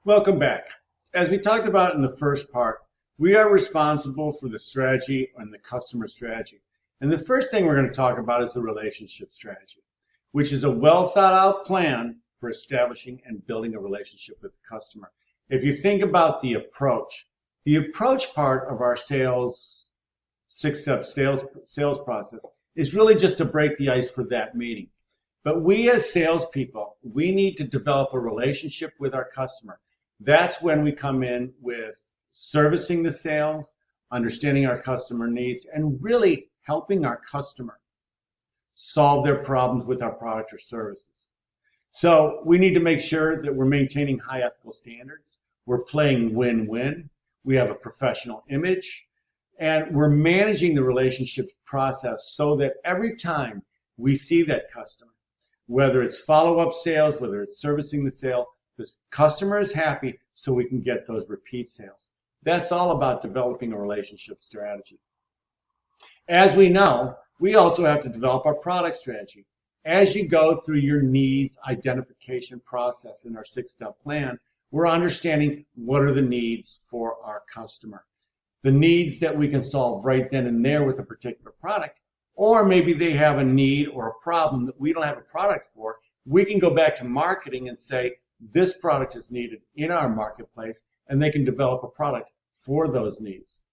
Welcome back. As we talked about in the first part, we are responsible for the strategy and the customer strategy. And the first thing we're going to talk about is the relationship strategy, which is a well thought out plan for establishing and building a relationship with the customer. If you think about the approach part of our six-step sales process is really just to break the ice for that meeting. But we as salespeople, we need to develop a relationship with our customer. That's when we come in with servicing the sales, understanding our customer needs, and really helping our customer solve their problems with our product or services. So we need to make sure that we're maintaining high ethical standards. We're playing win-win. We have a professional image, and we're managing the relationships process so that every time we see that customer, whether it's follow-up sales, whether it's servicing the sale, this customer is happy so we can get those repeat sales. That's all about developing a relationship strategy. As we know, we also have to develop our product strategy. As you go through your needs identification process in our six-step plan, we're understanding what are the needs for our customer. The needs that we can solve right then and there with a particular product, or maybe they have a need or a problem that we don't have a product for. We can go back to marketing and say, this product is needed in our marketplace, and they can develop a product for those needs.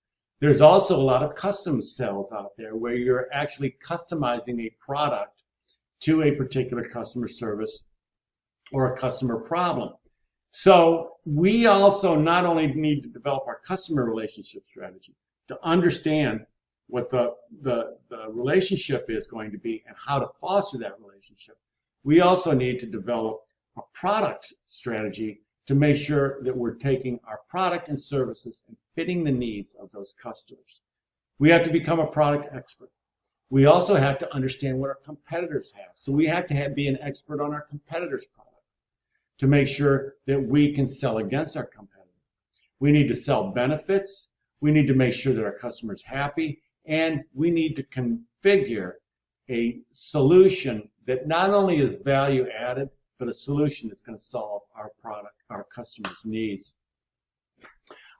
There's also a lot of custom sales out there where you're actually customizing a product to a particular customer service or a customer problem. So we also not only need to develop our customer relationship strategy to understand what the relationship is going to be and how to foster that relationship, we also need to develop a product strategy to make sure that we're taking our product and services and fitting the needs of those customers. We have to become a product expert. We also have to understand what our competitors have. So we have to be an expert on our competitors' product to make sure that we can sell against our competitor. We need to sell benefits. We need to make sure that our customer's happy. And we need to configure a solution that not only is value added, but a solution that's going to solve our customer's needs.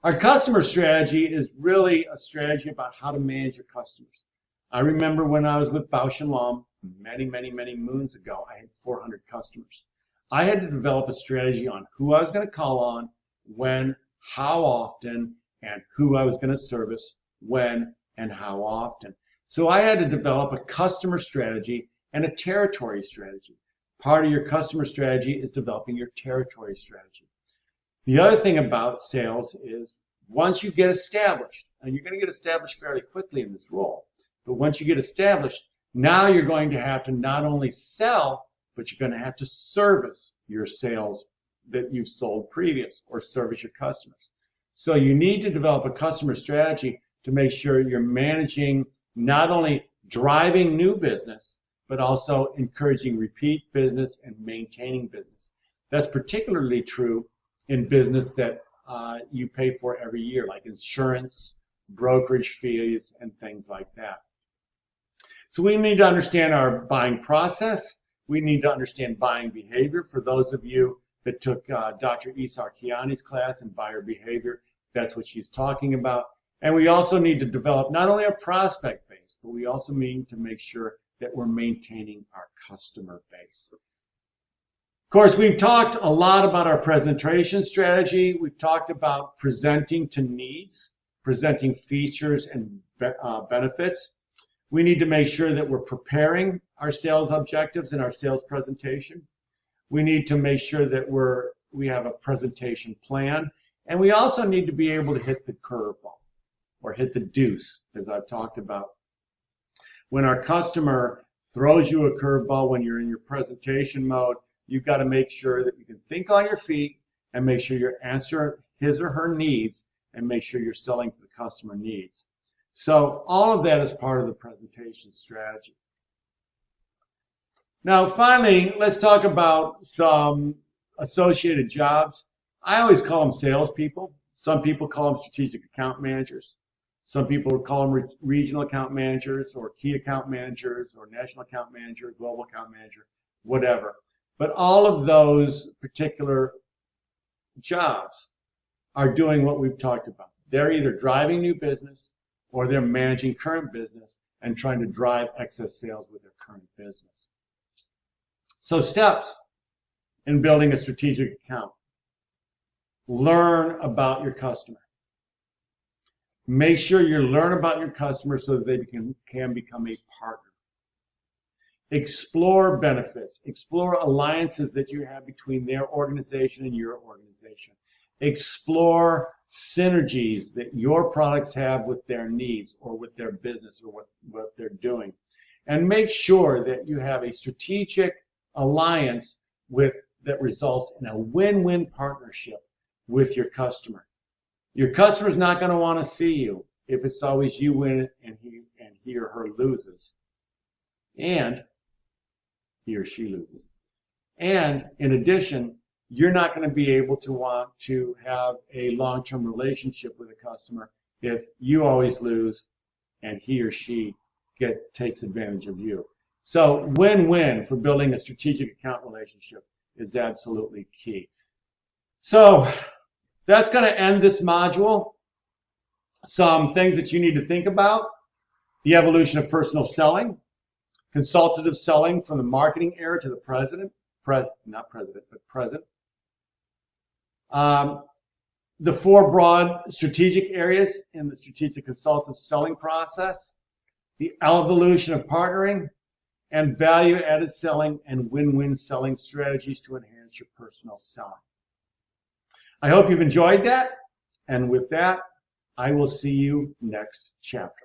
Our customer strategy is really a strategy about how to manage your customers. I remember when I was with Bausch & Lomb many moons ago, I had 400 customers. I had to develop a strategy on who I was going to call on, when, how often, and who I was going to service, when, and how often. So I had to develop a customer strategy and a territory strategy. Part of your customer strategy is developing your territory strategy. The other thing about sales is once you get established, and you're going to get established fairly quickly in this role, but once you get established, now you're going to have to not only sell, but you're going to have to service your sales that you've sold previous or service your customers. So you need to develop a customer strategy to make sure you're managing not only driving new business, but also encouraging repeat business and maintaining business. That's particularly true in business that you pay for every year, like insurance, brokerage fees, and things like that. So we need to understand our buying process. We need to understand buying behavior. For those of you that took Dr. Isa Arkiani's class in buyer behavior, that's what she's talking about. And we also need to develop not only a prospect base, but we also need to make sure that we're maintaining our customer base. Of course, we've talked a lot about our presentation strategy. We've talked about presenting to needs, presenting features and benefits. We need to make sure that we're preparing our sales objectives in our sales presentation. We need to make sure that we have a presentation plan. And we also need to be able to hit the curveball or hit the deuce, as I've talked about. When our customer throws you a curveball when you're in your presentation mode, you've got to make sure that you can think on your feet and make sure you answer his or her needs and make sure you're selling to the customer needs. So all of that is part of the presentation strategy. Now, finally, let's talk about some associated jobs. I always call them salespeople. Some people call them strategic account managers. Some people call them regional account managers or key account managers or national account manager, global account manager, whatever. But all of those particular jobs are doing what we've talked about. They're either driving new business or they're managing current business and trying to drive excess sales with their current business. So steps in building a strategic account. Learn about your customer. Make sure you learn about your customer so that they can become a partner. Explore benefits. Explore alliances that you have between their organization and your organization. Explore synergies that your products have with their needs or with their business or what they're doing. And make sure that you have a strategic alliance that results in a win-win partnership with your customer. Your customer's not going to want to see you if it's always you win and he or her loses. And he or she loses. And in addition, you're not going to be able to want to have a long-term relationship with a customer if you always lose and he or she takes advantage of you. So win-win for building a strategic account relationship is absolutely key. So that's going to end this module. Some things that you need to think about: the evolution of personal selling, consultative selling from the marketing era to the present. The four broad strategic areas in the strategic consultative selling process, the evolution of partnering, and value-added selling and win-win selling strategies to enhance your personal selling. I hope you've enjoyed that, and with that, I will see you next chapter.